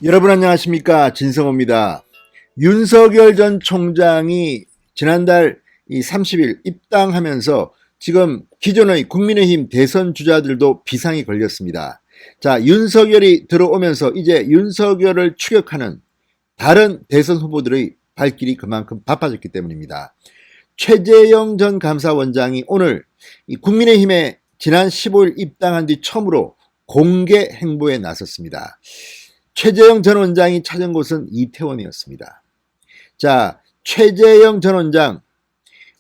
여러분 안녕하십니까, 진성호입니다. 윤석열 전 총장이 지난달 30일 입당하면서 지금 기존의 국민의힘 대선 주자들도 비상이 걸렸습니다. 자, 윤석열이 들어오면서 이제 윤석열을 추격하는 다른 대선 후보들의 발길이 그만큼 바빠졌기 때문입니다. 최재형 전 감사원장이 오늘 국민의힘에 지난 15일 입당한 뒤 처음으로 공개 행보에 나섰습니다. 최재형 전 원장이 찾은 곳은 이태원이었습니다. 자, 최재형 전 원장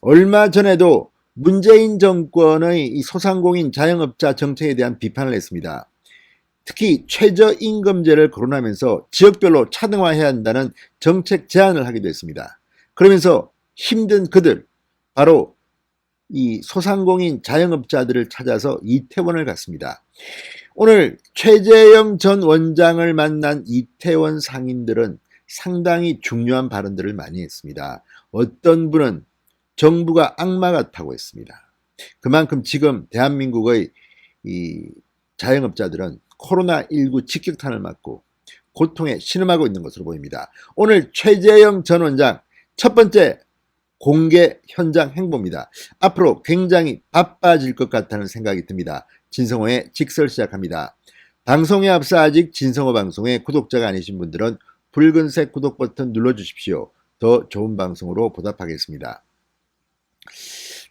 얼마 전에도 문재인 정권의 이 소상공인 자영업자 정책에 대한 비판을 했습니다. 특히 최저임금제를 거론하면서 지역별로 차등화해야 한다는 정책 제안을 하기도 했습니다. 그러면서 힘든 그들, 바로 이 소상공인 자영업자들을 찾아서 이태원을 갔습니다. 오늘 최재형 전 원장을 만난 이태원 상인들은 상당히 중요한 발언들을 많이 했습니다. 어떤 분은 정부가 악마 같다고 했습니다. 그만큼 지금 대한민국의 이 자영업자들은 코로나19 직격탄을 맞고 고통에 신음하고 있는 것으로 보입니다. 오늘 최재형 전 원장 첫 번째 공개 현장 행보입니다. 앞으로 굉장히 바빠질 것 같다는 생각이 듭니다. 진성호의 직설 시작합니다. 방송에 앞서 아직 진성호 방송의 구독자가 아니신 분들은 붉은색 구독 버튼 눌러주십시오. 더 좋은 방송으로 보답하겠습니다.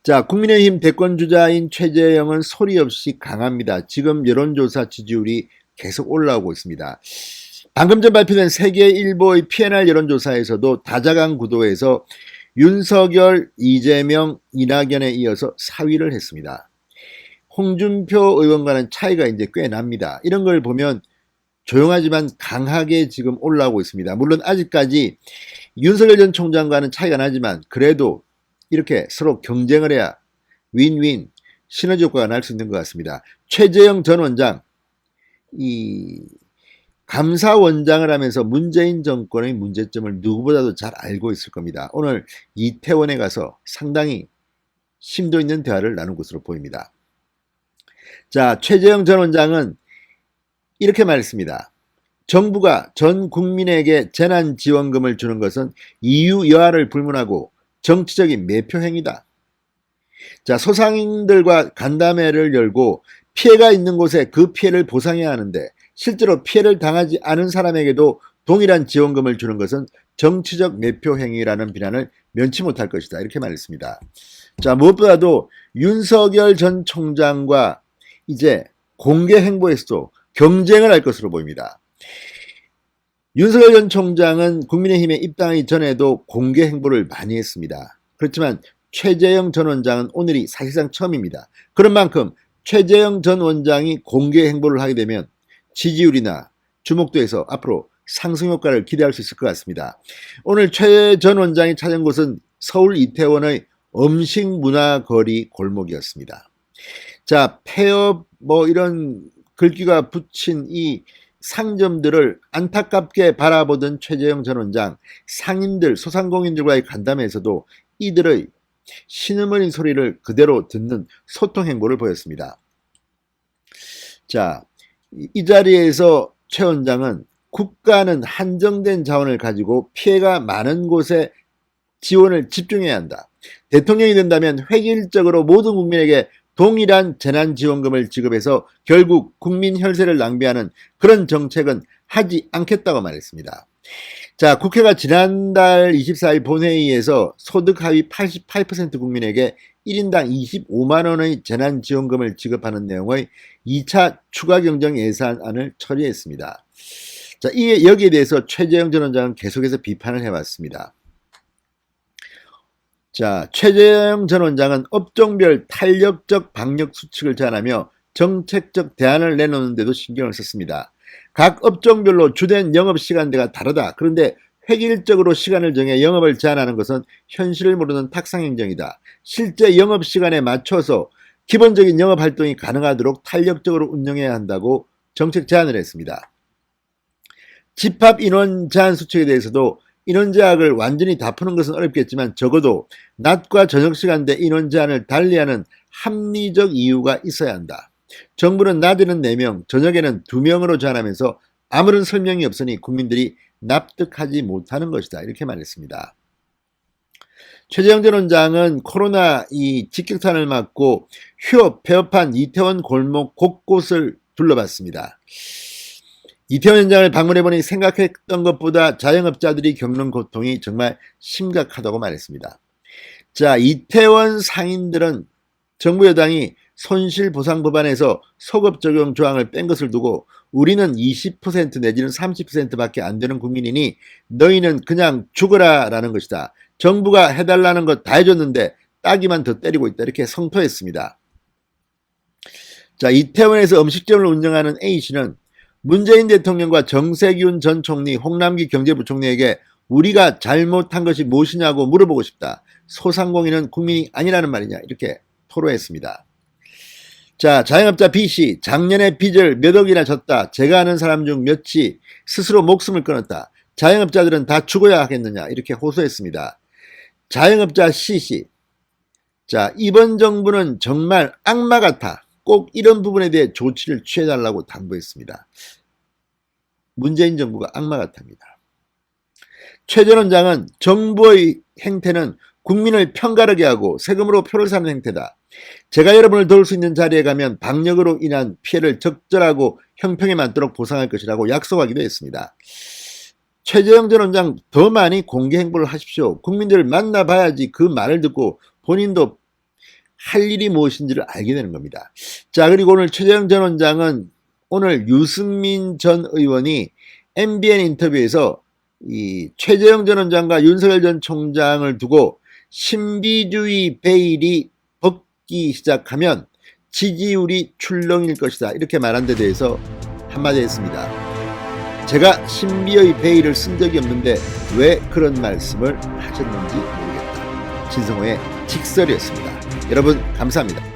자, 국민의힘 대권주자인 최재형은 소리 없이 강합니다. 지금 여론조사 지지율이 계속 올라오고 있습니다. 방금 전 발표된 세계일보의 PNR 여론조사에서도 다자강 구도에서 윤석열, 이재명, 이낙연에 이어서 4위를 했습니다. 홍준표 의원과는 차이가 이제 꽤 납니다. 이런 걸 보면 조용하지만 강하게 지금 올라오고 있습니다. 물론 아직까지 윤석열 전 총장과는 차이가 나지만 그래도 이렇게 서로 경쟁을 해야 윈윈 시너지 효과가 날 수 있는 것 같습니다. 최재형 전 원장, 이 감사원장을 하면서 문재인 정권의 문제점을 누구보다도 잘 알고 있을 겁니다. 오늘 이태원에 가서 상당히 심도 있는 대화를 나눈 것으로 보입니다. 자, 최재형 전 원장은 이렇게 말했습니다. 정부가 전 국민에게 재난지원금을 주는 것은 이유 여하를 불문하고 정치적인 매표행위다. 자, 소상인들과 간담회를 열고 피해가 있는 곳에 그 피해를 보상해야 하는데 실제로 피해를 당하지 않은 사람에게도 동일한 지원금을 주는 것은 정치적 매표 행위라는 비난을 면치 못할 것이다. 이렇게 말했습니다. 자, 무엇보다도 윤석열 전 총장과 이제 공개 행보에서도 경쟁을 할 것으로 보입니다. 윤석열 전 총장은 국민의힘에 입당하기 전에도 공개 행보를 많이 했습니다. 그렇지만 최재형 전 원장은 오늘이 사실상 처음입니다. 그런 만큼 최재형 전 원장이 공개 행보를 하게 되면 지지율이나 주목도에서 앞으로 상승 효과를 기대할 수 있을 것 같습니다. 오늘 최 전 원장이 찾은 곳은 서울 이태원의 음식문화거리 골목이었습니다. 자, 폐업 이런 글귀가 붙인 이 상점들을 안타깝게 바라보던 최재형 전 원장, 상인들, 소상공인들과의 간담회에서도 이들의 신음어린 소리를 그대로 듣는 소통 행보를 보였습니다. 자, 이 자리에서 최 원장은 국가는 한정된 자원을 가지고 피해가 많은 곳에 지원을 집중해야 한다. 대통령이 된다면 획일적으로 모든 국민에게 동일한 재난지원금을 지급해서 결국 국민 혈세를 낭비하는 그런 정책은 하지 않겠다고 말했습니다. 자, 국회가 지난달 24일 본회의에서 소득 하위 88% 국민에게 1인당 25만 원의 재난지원금을 지급하는 내용의 2차 추가 경정 예산안을 처리했습니다. 자, 여기에 대해서 최재형 전 원장은 계속해서 비판을 해왔습니다. 자, 최재형 전 원장은 업종별 탄력적 방역 수칙을 제안하며 정책적 대안을 내놓는데도 신경을 썼습니다. 각 업종별로 주된 영업시간대가 다르다. 그런데 획일적으로 시간을 정해 영업을 제한하는 것은 현실을 모르는 탁상행정이다. 실제 영업시간에 맞춰서 기본적인 영업활동이 가능하도록 탄력적으로 운영해야 한다고 정책 제안을 했습니다. 집합인원 제한 수칙에 대해서도 인원 제약을 완전히 다 푸는 것은 어렵겠지만 적어도 낮과 저녁 시간대 인원 제한을 달리하는 합리적 이유가 있어야 한다. 정부는 낮에는 4명, 저녁에는 2명으로 제한하면서 아무런 설명이 없으니 국민들이 납득하지 못하는 것이다. 이렇게 말했습니다. 최재형 전 원장은 코로나 이 직격탄을 맞고 폐업한 이태원 골목 곳곳을 둘러봤습니다. 이태원 현장을 방문해보니 생각했던 것보다 자영업자들이 겪는 고통이 정말 심각하다고 말했습니다. 자, 이태원 상인들은 정부 여당이 손실보상 법안에서 소급 적용 조항을 뺀 것을 두고 우리는 20% 내지는 30%밖에 안 되는 국민이니 너희는 그냥 죽어라 라는 것이다. 정부가 해달라는 것 다 해줬는데 따기만 더 때리고 있다. 이렇게 성토했습니다. 자, 이태원에서 음식점을 운영하는 A씨는 문재인 대통령과 정세균 전 총리, 홍남기 경제부총리에게 우리가 잘못한 것이 무엇이냐고 물어보고 싶다. 소상공인은 국민이 아니라는 말이냐. 이렇게 토로했습니다. 자, 자영업자 B씨, 작년에 빚을 몇 억이나 졌다. 제가 아는 사람 중 몇이 스스로 목숨을 끊었다. 자영업자들은 다 죽어야 하겠느냐. 이렇게 호소했습니다. 자영업자 C씨, 자, 이번 정부는 정말 악마 같아. 꼭 이런 부분에 대해 조치를 취해달라고 당부했습니다. 문재인 정부가 악마 같답니다. 최 전 원장은 정부의 행태는 국민을 편가르게 하고 세금으로 표를 사는 행태다. 제가 여러분을 도울 수 있는 자리에 가면 방역으로 인한 피해를 적절하고 형평에 맞도록 보상할 것이라고 약속하기도 했습니다. 최재형 전 원장 더 많이 공개 행보를 하십시오. 국민들을 만나봐야지 그 말을 듣고 본인도 할 일이 무엇인지를 알게 되는 겁니다. 자, 그리고 오늘 최재형 전 원장은 오늘 유승민 전 의원이 MBN 인터뷰에서 이 최재형 전 원장과 윤석열 전 총장을 두고 신비주의 베일이 벗기 시작하면 지지율이 출렁일 것이다. 이렇게 말한 데 대해서 한마디 했습니다. 제가 신비의 베일을 쓴 적이 없는데 왜 그런 말씀을 하셨는지 모르겠다. 진성호의 직설이었습니다. 여러분 감사합니다.